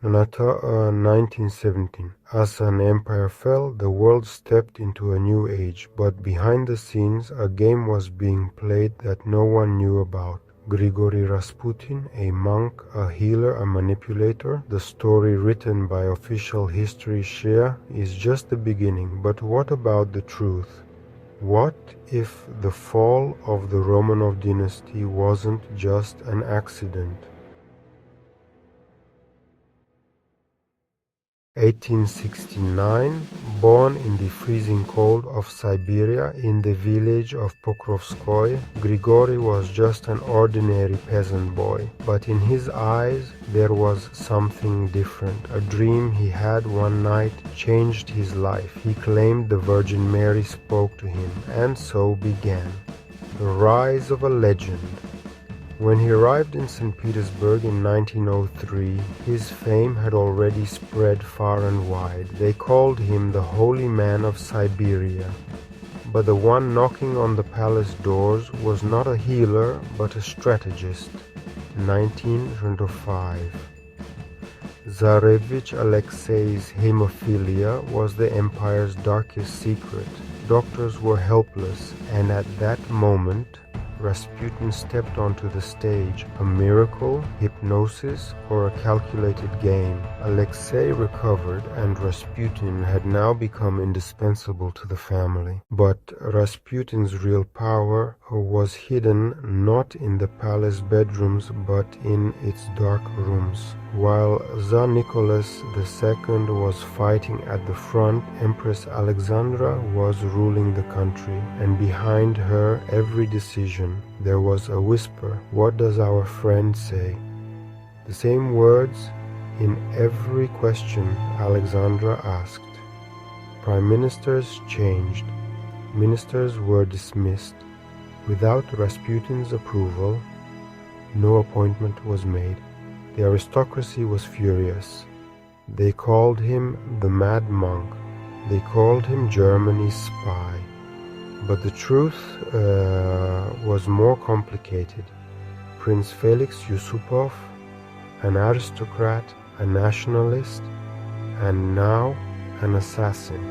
Nanata, 1917. As an empire fell, the world stepped into a new age, but behind the scenes a game was being played that no one knew about. Grigori Rasputin, a monk, a healer, a manipulator, the story written by official history Shia, is just the beginning. But what about the truth? What if the fall of the Romanov dynasty wasn't just an accident? 1869, born in the freezing cold of Siberia in the village of Pokrovskoye, Grigori was just an ordinary peasant boy. But in his eyes there was something different. A dream he had one night changed his life. He claimed the Virgin Mary spoke to him, and so began the rise of a legend. When he arrived in St. Petersburg in 1903, his fame had already spread far and wide. They called him the Holy Man of Siberia. But the one knocking on the palace doors was not a healer, but a strategist. 1905. Tsarevich Alexei's hemophilia was the empire's darkest secret. Doctors were helpless, and at that moment, Rasputin stepped onto the stage. A miracle, hypnosis, or a calculated game? Alexei recovered, and Rasputin had now become indispensable to the family. But Rasputin's real power was hidden not in the palace bedrooms but in its dark rooms. While Tsar Nicholas II was fighting at the front, Empress Alexandra was ruling the country, and behind her every decision there was a whisper. What does our friend say? The same words in every question Alexandra asked. Prime ministers changed. Ministers were dismissed. Without Rasputin's approval, no appointment was made. The aristocracy was furious. They called him the Mad Monk. They called him Germany's spy. But the truth was more complicated. Prince Felix Yusupov, an aristocrat, a nationalist, and now an assassin.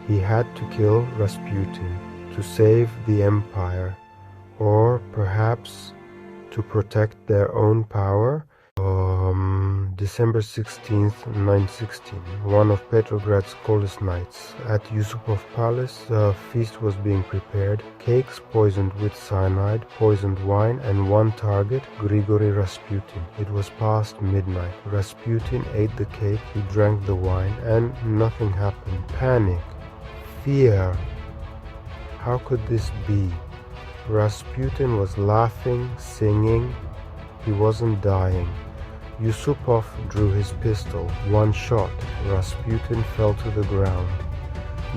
He had to kill Rasputin to save the empire, or perhaps to protect their own power. December 16th, 1916, one of Petrograd's coldest nights. At Yusupov Palace, a feast was being prepared. Cakes poisoned with cyanide, poisoned wine, and one target, Grigori Rasputin. It was past midnight. Rasputin ate the cake, he drank the wine, and nothing happened. Panic. Fear. How could this be? Rasputin was laughing, singing. He wasn't dying. Yusupov drew his pistol. One shot. Rasputin fell to the ground.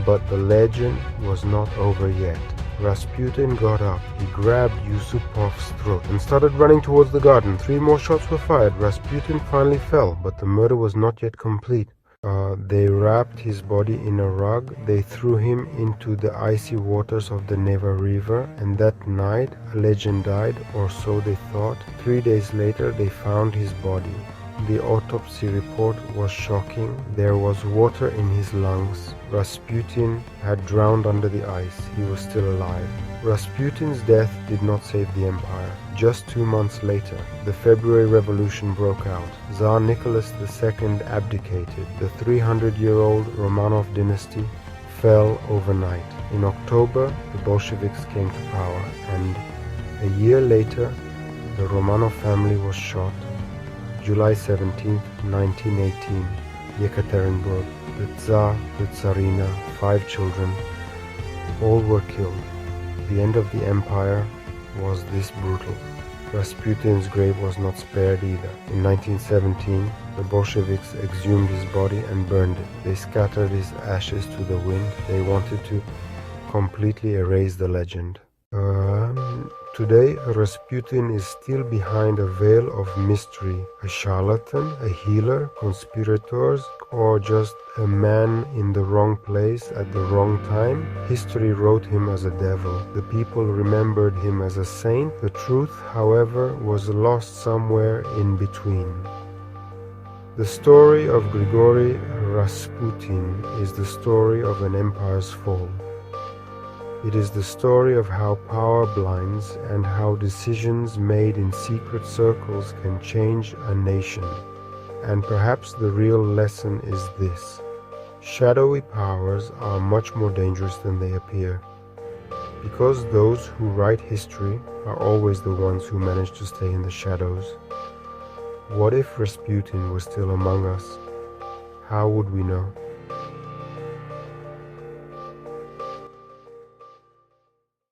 But the legend was not over yet. Rasputin got up. He grabbed Yusupov's throat and started running towards the garden. 3 more shots were fired. Rasputin finally fell, but the murder was not yet complete. They wrapped his body in a rug. They threw him into the icy waters of the Neva River, and that night a legend died, or so they thought. 3 days later they found his body. The autopsy report was shocking. There was water in his lungs. Rasputin had drowned under the ice. He was still alive. Rasputin's death did not save the empire. Just 2 months later, the February Revolution broke out. Tsar Nicholas II abdicated. The 300-year-old Romanov dynasty fell overnight. In October, the Bolsheviks came to power, and a year later, the Romanov family was shot. July 17, 1918, Yekaterinburg. The Tsar, the Tsarina, 5 children, all were killed. The end of the empire was this brutal. Rasputin's grave was not spared either. In 1917, the Bolsheviks exhumed his body and burned it. They scattered his ashes to the wind. They wanted to completely erase the legend. Today, Rasputin is still behind a veil of mystery. A charlatan, a healer, conspirators, or just a man in the wrong place at the wrong time? History wrote him as a devil. The people remembered him as a saint. The truth, however, was lost somewhere in between. The story of Grigori Rasputin is the story of an empire's fall. It is the story of how power blinds and how decisions made in secret circles can change a nation. And perhaps the real lesson is this: shadowy powers are much more dangerous than they appear, because those who write history are always the ones who manage to stay in the shadows. What if Rasputin was still among us? How would we know?